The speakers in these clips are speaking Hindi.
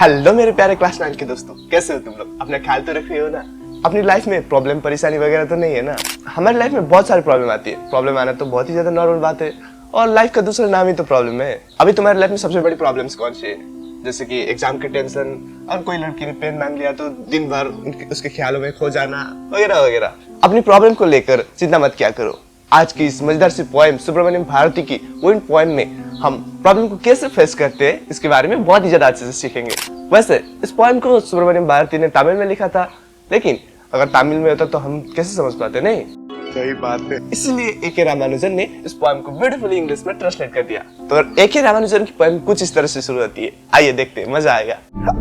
हेलो मेरे प्यारे क्लास 9 के दोस्तों, कैसे हो तुम लोग? अपना ख्याल तो रख रहे हो ना? अपनी लाइफ में प्रॉब्लम परेशानी वगैरह तो नहीं है ना? हमारी लाइफ में बहुत सारी प्रॉब्लम आती है। प्रॉब्लम आना तो बहुत ही ज्यादा नॉर्मल बात है और लाइफ का दूसरा नाम ही तो प्रॉब्लम है। अभी तुम्हारी लाइफ में सबसे बड़ी प्रॉब्लम्स कौन सी है? जैसे कि एग्जाम के टेंशन, और कोई लड़की ने पेन मांग लिया तो दिन भर उसके ख्यालों में खो जाना वगैरह वगैरह। अपनी प्रॉब्लम को लेकर चिंता मत किया करो। आज की इस मजेदार सी पोएम सुब्रमण्यम भारती की वो पोएम में हम प्रॉब्लम को कैसे फेस करते हैं इसके बारे में बहुत ही ज्यादा अच्छे से सीखेंगे। वैसे इस पोएम को सुब्रमण्यम भारती ने तमिल में लिखा था, लेकिन अगर तमिल में होता तो हम कैसे समझ पाते? नहीं, सही बात है। इसलिए ए.के. रामानुजन ने इस पोएम को ब्यूटीफुली इंग्लिश में ट्रांसलेट कर दिया। तो ए.के. रामानुजन की पोएम कुछ इस तरह से शुरू होती है। आइए देखते हैं, मजा आएगा।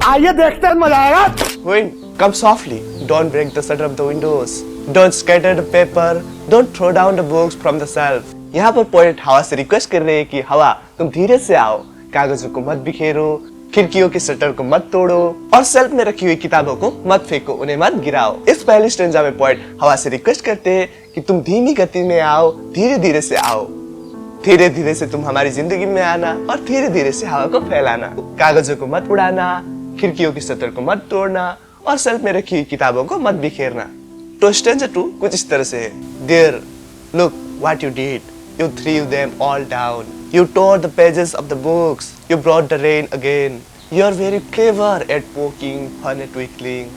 आइए देखते हैं, मजा आएगा। Wind, come softly. Don't break the shutter of the windows. Don't scatter the paper. Don't throw down the books from the shelf. यहाँ पर पोएट हवा से रिक्वेस्ट कर रहे हैं कि हवा तुम धीरे से आओ, कागजों को मत बिखेरो, खिड़कियों के शटर को मत तोड़ो और शेल्फ में रखी हुई किताबों को मत फेंको, उन्हें मत गिराओ। इस पहली स्टैंजा में पोएट हवा से रिक्वेस्ट करते हैं कि तुम धीमी गति में आओ, धीरे धीरे से आओ, धीरे धीरे से तुम हमारी जिंदगी में आना और धीरे धीरे से हवा को फैलाना, कागजों को मत उड़ाना, खिड़कियों के शटर को मत तोड़ना और शेल्फ में रखी हुई किताबों को मत बिखेरना। तो स्टैंजा 2 कुछ इस तरह से है। There, look what you did. You threw them all down. You tore the pages of the books. You brought the rain again. You are very clever at poking fun at twinkling.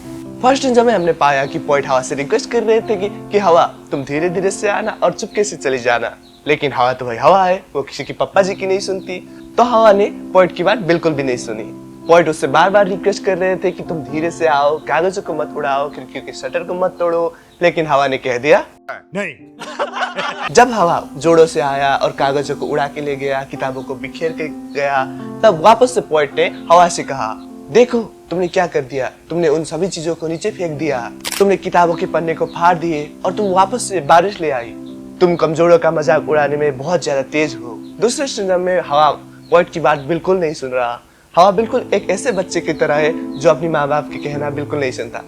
First stanza में हमने पाया कि पोएट हवा से रिक्वेस्ट कर रहे थे कि हवा तुम धीरे धीरे से आना और चुपके से चली जाना। लेकिन हवा तो भाई हवा है, वो किसी की पप्पा जी की नहीं सुनती। तो हवा ने पोएट की बात बिल्कुल भी नहीं सुनी। पोएट उससे बार बार रिक्वेस्ट कर रहे थे कि तुम धीरे से आओ, कागजों को मत उड़ाओ, खिड़कियों के शटर को मत तोड़ो, लेकिन हवा ने कह दिया नहीं। जब हवा जोड़ों से आया और कागजों को उड़ा के ले गया, किताबों को बिखेर के गया, तब वापस से पोएट ने हवा से कहा, देखो तुमने क्या कर दिया, तुमने उन सभी चीजों को नीचे फेंक दिया, तुमने किताबों के पन्ने को फाड़ दिए और तुम वापस से बारिश ले आई। तुम कमजोरों का मजाक उड़ाने में बहुत ज्यादा तेज हो। दूसरे स्टैंजा में हवा पोएट की बात बिल्कुल नहीं सुन रहा। हवा बिल्कुल एक ऐसे बच्चे की तरह है जो अपनी माँ बाप के कहना बिल्कुल नहीं सुनता।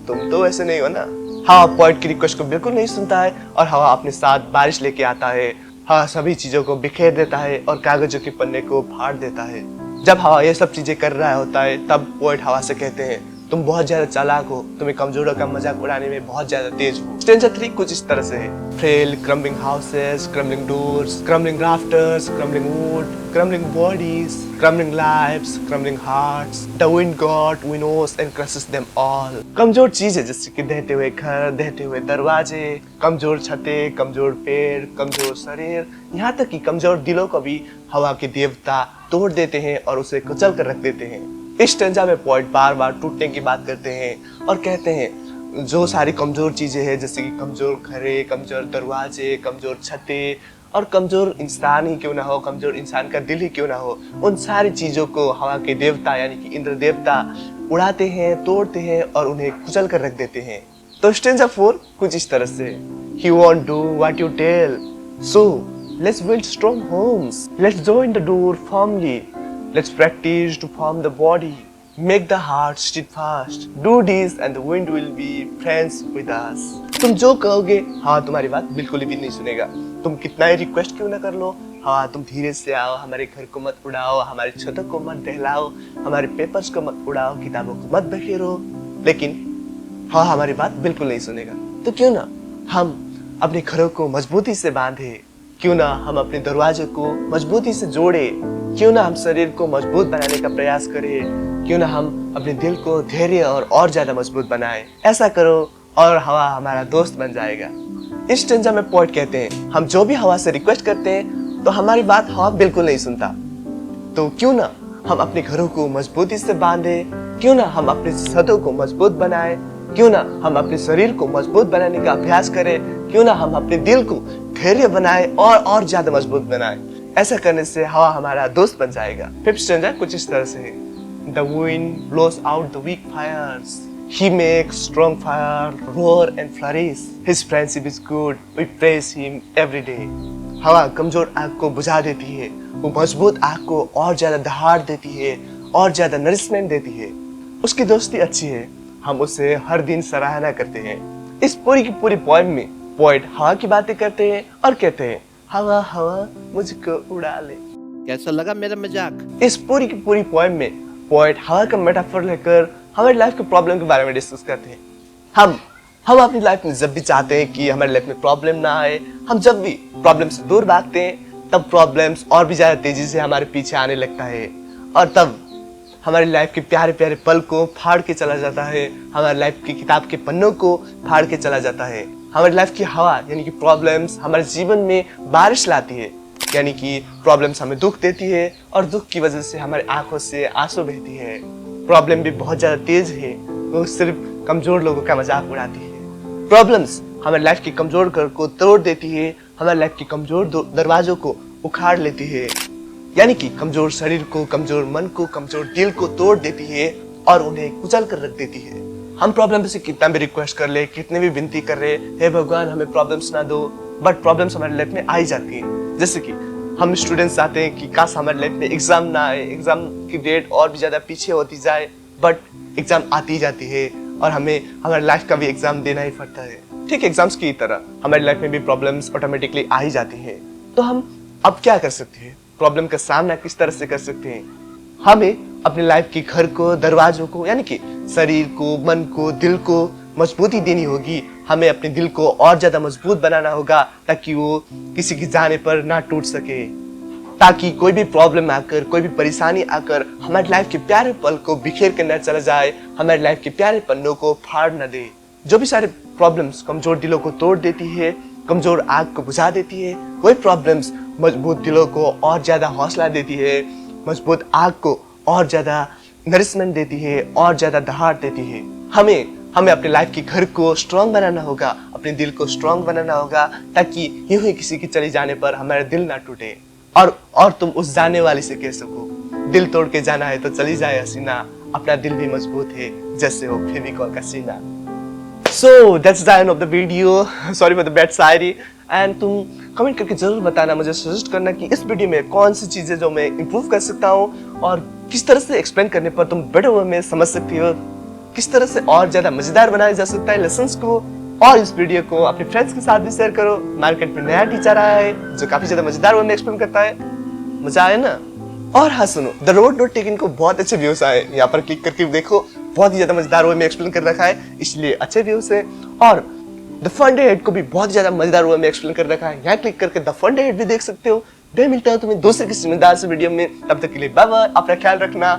तुम तो ऐसे नहीं हो ना। हवा पोएट की रिक्वेस्ट को बिल्कुल नहीं सुनता है और हवा अपने साथ बारिश लेके आता है। हवा सभी चीजों को बिखेर देता है और कागजों के पन्ने को फाड़ देता है। जब हवा ये सब चीजें कर रहा होता है तब पोएट हवा से कहते हैं, तुम बहुत ज्यादा चालाक हो, तुम्हें कमजोरों का मजाक उड़ाने में बहुत ज्यादा तेज हो। स्टैंजा 3 कुछ इस तरह से है। Frail, crumbling houses, crumbling doors, crumbling rafters, crumbling wood, crumbling bodies, crumbling lives, crumbling hearts. The wind God winnows and crushes them all. कमजोर चीजें जैसे कि दहते हुए घर, दहते हुए दरवाजे, कमजोर छतें, कमजोर पेड़, कमजोर शरीर, यहाँ तक कि कमजोर दिलों को भी हवा के देवता तोड़ देते हैं और उसे कुचल कर रख देते हैं। इस स्टैंजा में पोएट बार बार टूटने की बात करते हैं और कहते हैं जो सारी कमजोर चीजें हैं, जैसे कि कमजोर घरें, कमजोर दरवाजे, कमजोर छतें और कमजोर इंसान ही क्यों ना हो, कमजोर इंसान का दिल ही क्यों ना हो, उन सारी चीजों को हवा के देवता यानी कि इंद्र देवता उड़ाते हैं, तोड़ते हैं और उन्हें कुचल कर रख देते हैं। तो स्टैंजा 4 कुछ इस तरह से। He won't do what you tell, so let's build strong homes. Let's join the door firmly. Let's practice to form the body. Make the heart steadfast. Do this and the wind will be friends with us. तुम जो कहोगे हवा तुम्हारी बात बिल्कुल भी नहीं सुनेगा। तुम कितना ही रिक्वेस्ट क्यों ना कर लो, हवा तुम धीरे से आओ, हमारे घर को मत उड़ाओ, हमारी छतों को मत दहलाओ, हमारे पेपर्स को मत उड़ाओ, किताबों को मत बिखेरो, लेकिन हवा हमारी बात बिल्कुल नहीं सुनेगा। तो क्यों ना हम अपने घरों को मजबूती से बांधे, क्यों ना हम अपने दरवाजे को मजबूती से जोड़े, क्यों ना हम शरीर को मजबूत बनाने का प्रयास करें, क्यों ना हम अपने दिल को धैर्य और ज्यादा मजबूत बनाएं। ऐसा करो और हवा हमारा दोस्त बन जाएगा। इस स्टैंजा में पोएट कहते हैं, हम जो भी हवा से रिक्वेस्ट करते हैं तो हमारी बात हवा बिल्कुल नहीं सुनता। तो क्यों ना हम अपने घरों को मजबूती से बांधे, क्यों ना हम अपने छतों को मजबूत बनाएं, क्यों ना हम अपने शरीर को मजबूत बनाने का अभ्यास करें, क्यों ना हम अपने दिल को धैर्य बनाएं और ज्यादा मजबूत बनाएं। ऐसा करने से हवा हमारा दोस्त बन जाएगा। 5th स्टैंजा कुछ इस तरह से है। The wind blows out the weak fires. He makes strong fire roar and flourish. His friendship is good. We praise him every day. हवा कमजोर आग को बुझा देती है, वो मजबूत आग को और ज्यादा दहाड़ देती है और ज्यादा नरिशमेंट देती है। उसकी दोस्ती अच्छी है, हम उसे हर दिन सराहना करते हैं। इस पूरी की पूरी पोएम में पोएट हवा की बातें करते हैं और कहते हैं, हवा हवा मुझको उड़ा ले। कैसा लगा मेरा मजाक? इस पूरी की पूरी पोएम में पोएट हवा का मेटाफर लेकर हमारी लाइफ के प्रॉब्लम के बारे में डिस्कस करते हैं। हम अपनी लाइफ में जब भी चाहते हैं कि हमारी लाइफ में प्रॉब्लम ना आए, हम जब भी प्रॉब्लम से दूर भागते हैं, तब प्रॉब्लम्स और भी ज्यादा तेजी से हमारे पीछे आने लगता है और तब हमारी लाइफ के प्यारे प्यारे पल को फाड़ के चला जाता है, हमारी लाइफ की किताब के पन्नों को फाड़ के चला जाता है। हमारी लाइफ की हवा यानी कि प्रॉब्लम्स हमारे जीवन में बारिश लाती है, यानी कि प्रॉब्लम्स हमें दुख देती है और दुख की वजह से हमारी आंखों से आंसू बहती है। प्रॉब्लम भी बहुत ज्यादा तेज है, वो सिर्फ कमजोर लोगों का मजाक उड़ाती है। प्रॉब्लम्स हमारी लाइफ के कमजोर घर को तोड़ देती है, हमारी लाइफ के कमजोर दरवाजों को उखाड़ लेती है, यानी कि कमजोर शरीर को, कमजोर मन को, कमजोर दिल को तोड़ देती है और उन्हें कुचल कर रख देती है। हम प्रॉब्लम से कितना भी रिक्वेस्ट कर ले, कितने भी विनती कर रहे, हे भगवान हमें प्रॉब्लम्स ना दो, बट प्रॉब्लम्स हमारी लाइफ में आ ही जाती है। जैसे कि हम स्टूडेंट्स चाहते हैं कि काश हमारी लाइफ में एग्जाम ना आए, एग्जाम की डेट और भी ज्यादा पीछे होती जाए, बट एग्जाम आती ही जाती है और हमें हमारी लाइफ का भी एग्जाम देना ही पड़ता है। ठीक एग्जाम्स की तरह हमारी लाइफ में भी प्रॉब्लम्स ऑटोमेटिकली आ ही जाती है। तो हम अब क्या कर सकते हैं, प्रॉब्लम का सामना किस तरह से कर सकते हैं? हमें अपने लाइफ के घर को, दरवाजों को, यानी कि शरीर को, मन को, दिल को मजबूती देनी होगी। हमें अपने दिल को और ज्यादा मजबूत बनाना होगा ताकि वो किसी के जाने पर ना टूट सके, ताकि कोई भी प्रॉब्लम आकर, कोई भी परेशानी आकर हमारी लाइफ के प्यारे पल को बिखेर कर न चला जाए, हमारी लाइफ के प्यारे पन्नों को फाड़ न दे। जो भी सारे प्रॉब्लम्स कमजोर दिलों को तोड़ देती है, कमजोर आग को बुझा देती है, वही प्रॉब्लम्स मजबूत दिलों को और ज्यादा हौसला देती है, मजबूत आग को और ज्यादा नरिशमेंट देती है और ज्यादा दहाड़ देती है। हमें अपने लाइफ के घर को स्ट्रांग बनाना होगा, अपने दिल को स्ट्रांग बनाना होगा, ताकि यूं ही किसी के चले जाने पर हमारा दिल ना टूटे और तुम उस जाने वाले से कह सको, दिल तोड़ के जाना है तो चली जाए हसीना, अपना दिल भी मजबूत है जैसे हो फेविकॉल का सीना। So that's the end of the video. Sorry for the bad Shayari. And तुम कमेंट करके जरूर बताना, मुझे सजेस्ट करना कि इस वीडियो में कौन सी चीजें जो मैं इम्प्रूव कर सकता हूँ और किस तरह से एक्सप्लेन करने पर तुम बेटर वे में समझ सकती हो, किस तरह से और ज्यादा मजेदार बनाया जा सकता है लेसन्स को। और इस वीडियो को अपने फ्रेंड्स के साथ भी शेयर करो। मार्केट में नया टीचर आया है जो काफी ज्यादा मजेदार वे में एक्सप्लेन करता है, मजा आया ना? और हाँ सुनो, द रोड नॉट टेकन को बहुत अच्छे व्यूज आए, यहाँ पर क्लिक करके देखो, बहुत ही ज्यादा मजेदार वे में एक्सप्लेन कर रखा है, इसलिए अच्छे व्यूज है। और द फन डे हेड को भी बहुत ज्यादा मजेदार वे में एक्सप्लेन कर रखा है, यहाँ क्लिक करके द फन डे हेड भी देख सकते हो। मैं मिलता हूँ तुम्हें दूसरे किसी मजेदार से वीडियो में, तब तक के लिए बाय बाय, अपना ख्याल रखना।